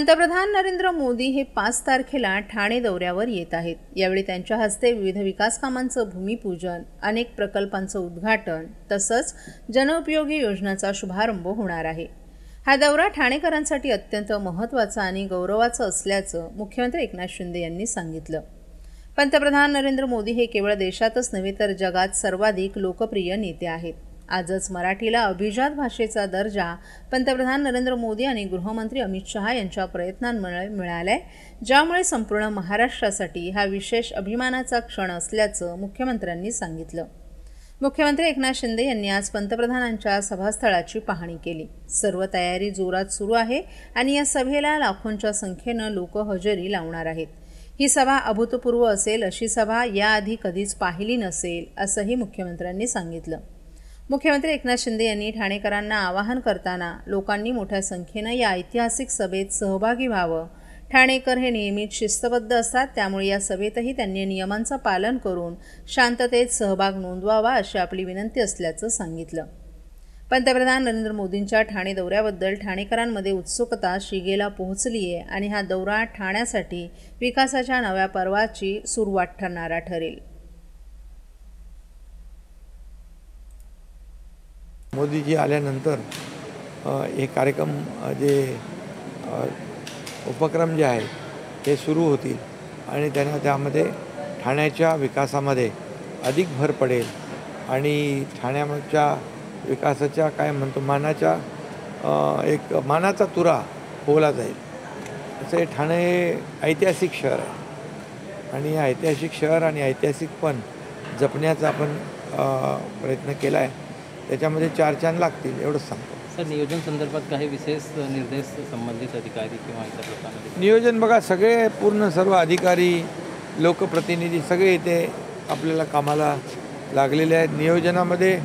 पंतप्रधान नरेंद्र मोदी हे 5 तारखेला ठाणे दौऱ्यावर येत आहेत। यावेळी त्यांच्या हस्ते विविध विकास कामांचं भूमिपूजन, अनेक प्रकल्पांचं उद्घाटन तसंच जनउपयोगी योजनांचा शुभारंभ होणार आहे। हा दौरा ठाणेकरांसाठी अत्यंत महत्त्वाचा आणि गौरवाचा असल्याचं मुख्यमंत्री एकनाथ शिंदे यांनी सांगितलं। पंतप्रधान नरेंद्र मोदी हे केवळ देशातच नव्हे तर जगात सर्वाधिक लोकप्रिय नेते आहेत। आजच मराठीला अभिजात भाषेचा दर्जा पंतप्रधान नरेंद्र मोदी आणि गृहमंत्री अमित शहा यांच्या प्रयत्नांमुळे मिळालाय, ज्यामुळे संपूर्ण महाराष्ट्रासाठी हा विशेष अभिमानाचा क्षण असल्याचं मुख्यमंत्र्यांनी सांगितलं। मुख्यमंत्री एकनाथ शिंदे यांनी आज पंतप्रधानांच्या सभास्थळाची पाहणी केली। सर्व तयारी जोरात सुरू आहे आणि या सभेला लाखोंच्या संख्येनं लोक हजेरी लावणार आहेत। ही सभा अभूतपूर्व असेल, अशी सभा याआधी कधीच पाहिली नसेल, असंही मुख्यमंत्र्यांनी सांगितलं। मुख्यमंत्री एकनाथ शिंदे यांनी ठाणेकरांना आवाहन करताना लोकांनी मोठ्या संख्येनं या ऐतिहासिक सभेत सहभागी व्हावं। ठाणेकर हे नियमित शिस्तबद्ध असतात, त्यामुळे या सभेतही त्यांनी नियमांचं पालन करून शांततेत सहभाग नोंदवावा, अशी आपली विनंती असल्याचं सांगितलं। पंतप्रधान नरेंद्र मोदींच्या ठाणे दौऱ्याबद्दल ठाणेकरांमध्ये उत्सुकता शिगेला पोहोचली आहे आणि हा दौरा ठाण्यासाठी विकासाच्या नव्या पर्वाची सुरुवात ठरणारा ठरेल। मोदीजी आल्यानंतर हे कार्यक्रम उपक्रम जे आहे ते सुरू होतील आणि त्यांना त्यामध्ये ठाण्याच्या विकासामध्ये अधिक भर पडेल आणि ठाण्याच्या विकासाच्या काय म्हणतो एक मानाचा तुरा फोगला जाईल। असे ठाणे ऐतिहासिक शहर आहे आणि ऐतिहासिक शहर आणि ऐतिहासिकपण जपण्याचा आपण प्रयत्न केला आहे। त्याच्यामध्ये 4 चांद लागतील एवढंच सांगतो। सर, नियोजन संदर्भात काही विशेष निर्देश संबंधित अधिकारी किंवा इतर लोकांना? नियोजन बघा, सगळे पूर्ण सर्व अधिकारी, लोकप्रतिनिधी सगळे इथे आपल्याला कामाला लागलेले आहेत। नियोजनामध्ये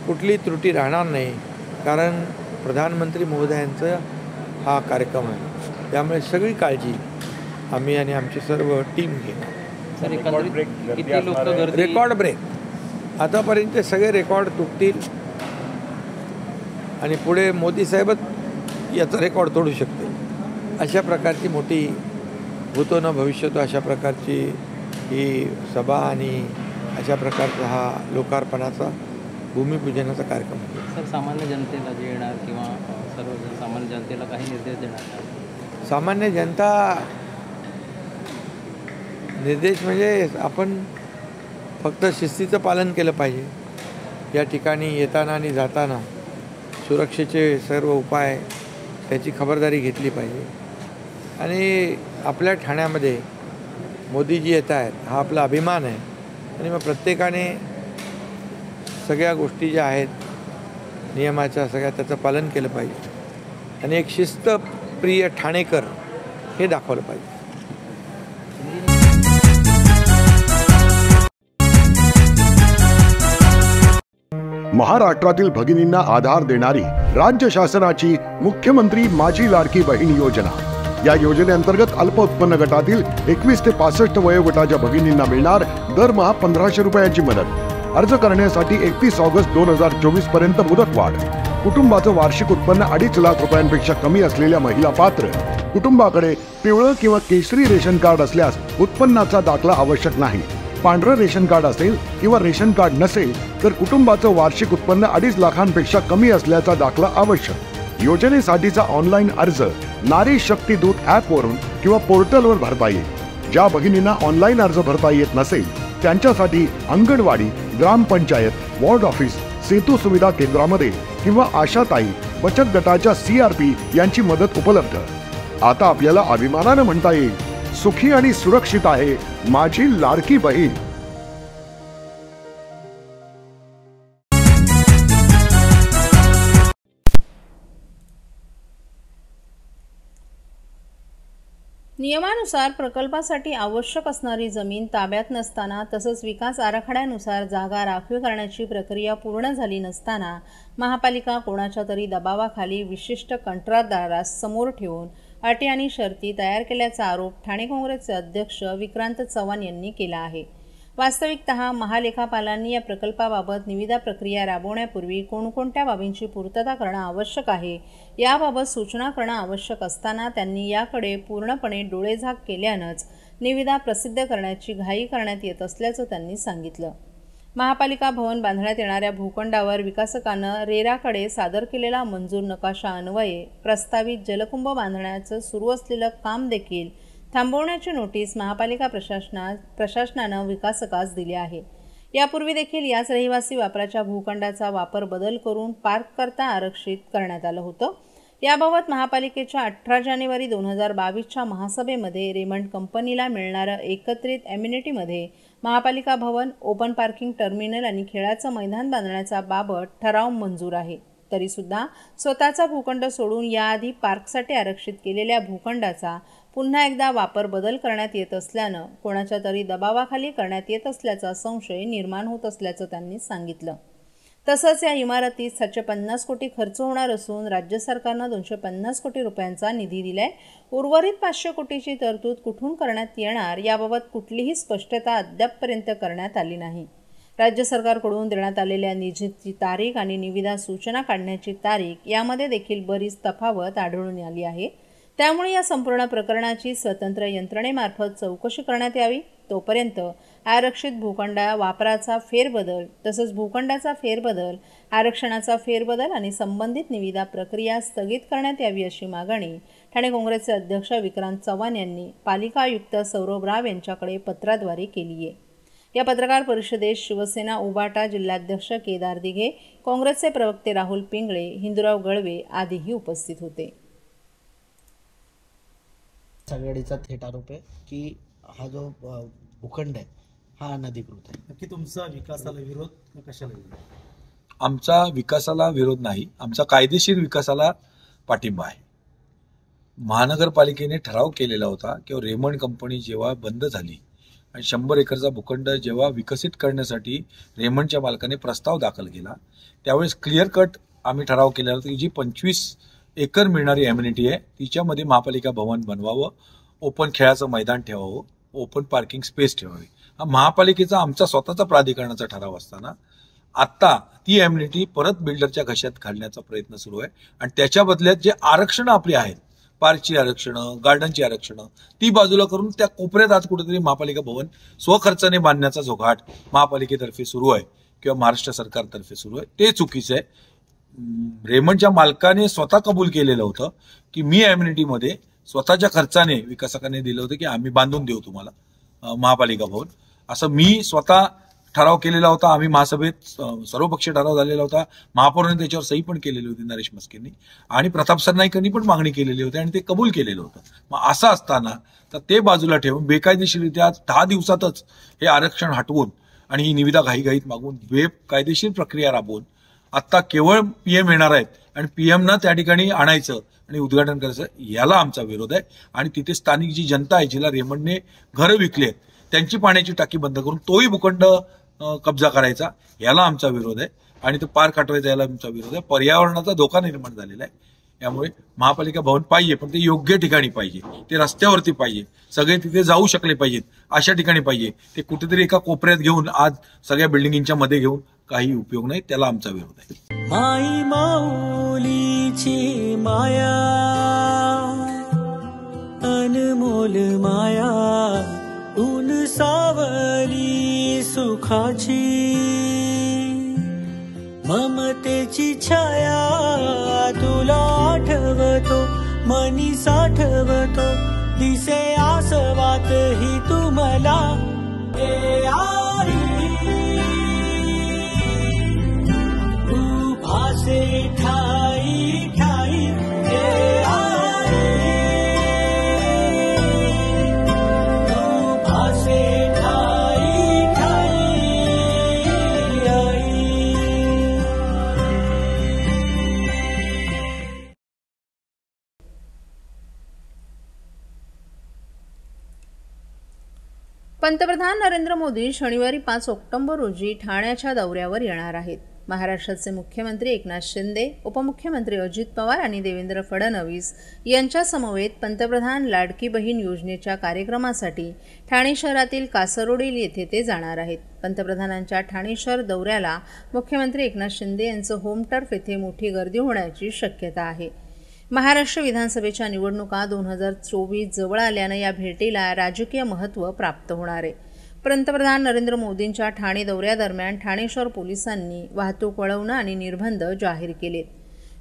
कुठली त्रुटी राहणार नाही, कारण प्रधानमंत्री महोदयांचा हा कार्यक्रम आहे, त्यामुळे सगळी काळजी आम्ही आणि आमची सर्व टीम घेणार। सर, किती लोक गर्दी? रेकॉर्ड ब्रेक आतापर्यंत सगळे रेकॉर्ड तुटतील आणि पुढे मोदी साहेबच याचा रेकॉर्ड तोडू शकते, अशा प्रकारची मोठी भूतो न भविष्यतो अशा प्रकारची ही सभा आणि अशा प्रकारचा हा लोकार्पणाचा भूमिपूजनाचा कार्यक्रम होतो। सर, सामान्य जनतेला जे येणार किंवा सर्व सामान्य जनतेला काही निर्देश देणार? सामान्य जनता निर्देश म्हणजे आपण फक्त शिस्तीचं पालन केलं पाहिजे। या ठिकाणी येताना आणि जाताना सुरक्षेचे सर्व उपाय त्याची खबरदारी घेतली पाहिजे आणि आपल्या ठाण्यामध्ये मोदीजी येत आहेत हा आपला अभिमान आहे आणि मग प्रत्येकाने सगळ्या गोष्टी ज्या आहेत नियमाच्या सगळ्या त्याचं पालन केलं पाहिजे आणि एक शिस्तप्रिय ठाणेकर हे दाखवलं पाहिजे। महाराष्ट्रातील भगिनींना आधार देणारी राज्य शासनाची मुख्यमंत्री माझी लाडकी बहीण योजना। या योजनेअंतर्गत अल्प उत्पन्न गटातील 21 ते 65 वयोगटाच्या भगिनींना मिळणार दरमहा 1500 रुपयांची मदत। अर्ज करण्यासाठी 31 ऑगस्ट 2024 पर्यंत मुदतवाढ। कुटुंबाचं वार्षिक उत्पन्न 2.5 लाख रुपयांपेक्षा कमी असलेल्या महिला पात्र। कुटुंबाकडे पिवळं किंवा केशरी रेशन कार्ड असल्यास उत्पन्नाचा दाखला आवश्यक नाही। पांढरं रेशन कार्ड असेल किंवा रेशन कार्ड नसेल तर कुटुंबाचं वार्षिक उत्पन्न 2.5 लाखांपेक्षा कमी असल्याचा दाखला आवश्यक। योजनेसाठीचा ऑनलाईन अर्ज नारी शक्ती दूत ॲपवरून किंवा पोर्टलवर भरता येईल। ज्या भगिनींना ऑनलाईन अर्ज भरता येत नसेल त्यांच्यासाठी अंगणवाडी, ग्रामपंचायत, वॉर्ड ऑफिस, सेतू सुविधा केंद्रामध्ये किंवा आशाताई बचत गटाच्या CRP यांची मदत उपलब्ध। आता आपल्याला अभिमानाने म्हणता येईल, सुखी आणि सुरक्षित आहे माझी लाडकी बहीण। नियमानुसार प्रकल्पासाठी आवश्यक असणारी जमीन ताब्यात नसताना तसंच विकास आराखड्यानुसार जागा राखीव करण्याची प्रक्रिया पूर्ण झाली नसताना महापालिका कोणाच्या तरी दबावाखाली विशिष्ट कंत्राटदारास समोर ठेवून अटी आणि शर्ती तयार केल्याचा आरोप ठाणे काँग्रेसचे अध्यक्ष विक्रांत चव्हाण यांनी केला आहे। वास्तविकतः महालेखापालांनी या प्रकल्पाबाबत निविदा प्रक्रिया राबवण्यापूर्वी कोणकोणत्या बाबींची पूर्तता करणं आवश्यक आहे याबाबत सूचना करणं आवश्यक असताना त्यांनी याकडे पूर्णपणे डोळेझाक केल्यानंच निविदा प्रसिद्ध करण्याची घाई करण्यात येत असल्याचं त्यांनी सांगितलं. महापालिका भवन बांधण्यात येणाऱ्या भूखंडावर विकासकानं रेराकडे सादर केलेला मंजूर नकाशा अन्वये प्रस्तावित जलकुंभ बांधण्याचं सुरू असलेलं काम देखील थांबवण्याची नोटीस महापालिका प्रशासनानं विकासकास दिली आहे. यापूर्वी देखील याच रहिवासी वापराच्या भूखंडाचा वापर बदल करून पार्क करता आरक्षित करण्यात आलं होतं. याबाबत महापालिकेच्या 18 जानेवारी 2022च्या महासभेमध्ये रेमंड कंपनीला मिळणारं एकत्रित एम्युनिटीमध्ये महापालिका भवन, ओपन पार्किंग टर्मिनल आणि खेळाचं मैदान बांधण्याचा बाबत ठराव मंजूर आहे. तरीसुद्धा स्वतःचा भूखंड सोडून याआधी पार्कसाठी आरक्षित केलेल्या भूखंडाचा पुन्हा एकदा वापर बदल करण्यात येत असल्यानं कोणाच्या तरी दबावाखाली करण्यात येत असल्याचा संशय निर्माण होत असल्याचं त्यांनी सांगितलं. तसंच या इमारतीत 750 कोटी खर्च होणार असून राज्य सरकारनं 250 कोटी रुपयांचा निधी दिलाय. उर्वरित 500 कोटीची तरतूद कुठून करण्यात येणार याबाबत कुठलीही स्पष्टता अद्यापपर्यंत करण्यात आली नाही. राज्य सरकारकडून देण्यात आलेल्या निधीची तारीख आणि निविदा सूचना काढण्याची तारीख यामध्ये देखील बरीच तफावत आढळून आली आहे. त्यामुळे या संपूर्ण प्रकरणाची स्वतंत्र यंत्रणेमार्फत चौकशी करण्यात यावी. तोपर्यंत आरक्षित भूखंड वापराचा फेरबदल तसंच भूखंडाचा फेरबदल, आरक्षणाचा फेरबदल आणि संबंधित निविदा प्रक्रिया स्थगित करण्यात यावी अशी मागणी ठाणे काँग्रेसचे अध्यक्ष विक्रांत चव्हाण यांनी पालिका आयुक्त सौरभ राव यांच्याकडे पत्राद्वारे केली आहे. या पत्रकार परिषदेत शिवसेना उबाटा जिल्हाध्यक्ष केदार दिघे, काँग्रेसचे प्रवक्ते राहुल पिंगळे, हिंदूराव गळवे आदीही उपस्थित होते. आघाडीचा थेट आरोप आहे की हा जो भूखंड आहे हा अनधिकृत आहे. नक्की तुमचा विकासाला विरोध कशाला विरोध? आमचा विकासाला विरोध नाही, आमचा कायदेशीर विकासाला पाठिंबा आहे. महानगरपालिकेने ठराव केलेला होता किंवा रेमंड कंपनी जेव्हा बंद झाली आणि 100 एकरचा भूखंड जेव्हा विकसित करण्यासाठी रेमंडच्या मालकाने प्रस्ताव दाखल केला त्यावेळेस क्लिअर कट आम्ही ठराव केलेला होता की जी 25 एकर मिळणारी ॲम्युनिटी आहे तिच्यामध्ये महापालिका भवन बनवावं, ओपन खेळाचं मैदान ठेवावं, ओपन पार्किंग स्पेस ठेवावी. हा महापालिकेचा आमचा स्वतःचा प्राधिकरणाचा ठराव असताना आत्ता ती ॲम्युनिटी परत बिल्डरच्या घशात घालण्याचा प्रयत्न सुरू आहे आणि त्याच्या बदल्यात जे आरक्षणं आपली आहेत, पार्कची आरक्षणं, गार्डनची आरक्षणं, ती बाजूला करून त्या कोपऱ्यात आज कुठेतरी महापालिका भवन स्वखर्चाने बांधण्याचा जो घाट महापालिकेतर्फे सुरू आहे किंवा महाराष्ट्र सरकारतर्फे सुरू आहे ते चुकीचं आहे. रेमंडच्या मालकाने स्वतः कबूल केलेलं होतं की मी ॲम्युनिटीमध्ये स्वतःच्या खर्चाने विकासकाने दिलं होतं की आम्ही बांधून देऊ तुम्हाला महापालिका भवन, असं मी स्वतः ठराव केलेला होता. आम्ही महासभेत सर्वपक्षीय ठराव झालेला होता. महापौरांनी त्याच्यावर सही पण केलेली होती नरेश मस्केंनी आणि प्रताप सरनाईकांनी पण मागणी केलेली होती आणि ते कबूल केलेलं होतं. मग असं असताना तर ते बाजूला ठेवून बेकायदेशीररित्या 10 दिवसातच हे आरक्षण हटवून आणि ही निविदा घाईघाईत मागून बेकायदेशीर प्रक्रिया राबवून आत्ता केवळ PM येणार आहेत आणि PMना त्या ठिकाणी आणायचं आणि उद्घाटन करायचं, याला आमचा विरोध आहे. आणि तिथे स्थानिक जी जनता आहे जिला रेमंडने घरं विकली आहेत त्यांची पाण्याची टाकी बंद करून तोही भूखंड कब्जा करायचा, याला आमचा विरोध आहे. आणि तो पार्क हटवायचा, याला आमचा विरोध आहे. पर्यावरणाचा धोका निर्माण झालेला आहे. त्यामुळे महापालिका भवन पाहिजे पण ते योग्य ठिकाणी पाहिजे, ते रस्त्यावरती पाहिजे, सगळे तिथे जाऊ शकले पाहिजेत अशा ठिकाणी पाहिजे. ते कुठेतरी एका कोपऱ्यात घेऊन आज सगळ्या बिल्डिंगच्या मध्ये घेऊन काही उपयोग नाही, त्याला आमचा विरोध आहे. माई माऊलीची माया अनमोल माया ऊन सावली सुखाची ममतेची छाया तुला आठवतो मनी साठवतो दिसे आसवात ही तुम्हाला हे आई तू भासे ठाई ठाई हे आई तू भासे ठाई ठाई आई. पंतप्रधान नरेंद्र मोदी शनिवारी 5 ऑक्टोबर रोजी ठाण्याच्या दौऱ्यावर येणार आहेत. महाराष्ट्राचे मुख्यमंत्री एकनाथ शिंदे, उपमुख्यमंत्री अजित पवार आणि देवेंद्र फडणवीस यांच्या समवेत पंतप्रधान लाडकी बहीण योजनेच्या कार्यक्रमासाठी ठाणे शहरातील कासरोडी येथे ते जाणार आहेत. पंतप्रधानांच्या ठाणे शहर दौऱ्याला मुख्यमंत्री एकनाथ शिंदे यांचं होम टर्फ येथे मोठी गर्दी होण्याची शक्यता आहे. महाराष्ट्र विधानसभेच्या निवडणुका 2024 जवळ आल्यानं या भेटीला राजकीय महत्त्व प्राप्त होणार आहे. पंतप्रधान नरेंद्र मोदींच्या ठाणे दौऱ्यादरम्यान ठाणे शहर पोलिसांनी वाहतूक वळवणं आणि निर्बंध जाहीर केलेत.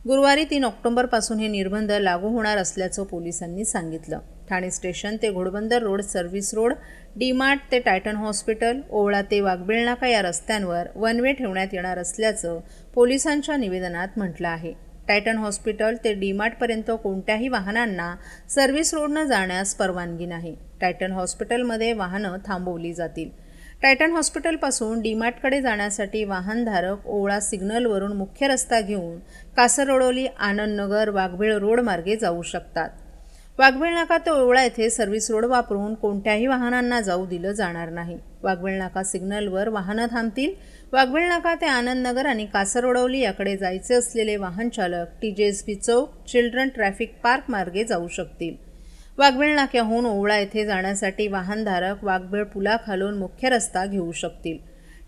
गुरुवारी 3 ऑक्टोबरपासून हे निर्बंध लागू होणार असल्याचं पोलिसांनी सांगितलं. ठाणे स्टेशन ते Ghodbunder road, service road, D-Mart ते टायटन हॉस्पिटल, ओवळा ते वाघबीळ नाका या रस्त्यांवर वन वे ठेवण्यात येणार असल्याचं पोलिसांच्या निवेदनात म्हटलं आहे. टायटन हॉस्पिटल ते डी-मार्टपर्यंत कोणत्याही वाहनांना सर्व्हिस रोडनं जाण्यास परवानगी नाही. टायटन हॉस्पिटलमध्ये वाहनं थांबवली जातील. टायटन हॉस्पिटलपासून डी-मार्टकडे जाण्यासाठी वाहनधारक ओवळा सिग्नलवरून मुख्य रस्ता घेऊन कासरवडोली, आनंदनगर, वाघबीळ रोड मार्गे जाऊ शकतात. वाघबीळ नाका ते ओवळा येथे सर्व्हिस रोड वापरून कोणत्याही वाहनांना जाऊ दिलं जाणार नाही. वाघबीळ नाका सिग्नलवर वाहनं थांबतील. वाघबीळ नाका ते आनंदनगर आणि कासरवडोली याकडे जायचे असलेले वाहन चालक TJSP चौक, चिल्ड्रन ट्रॅफिक पार्क मार्गे जाऊ शकतील. वाघबीळ नाक्याहून ओवळा येथे जाण्यासाठी वाहनधारक वाघबीळ पुलाखालून मुख्य रस्ता घेऊ शकतील.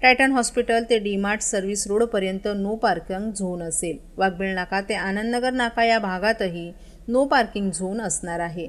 टायटन हॉस्पिटल ते डी-मार्ट सर्व्हिस रोडपर्यंत नो पार्किंग झोन असेल. वाघबीळ नाका ते आनंदनगर नाका या भागातही नो पार्किंग झोन असणार आहे.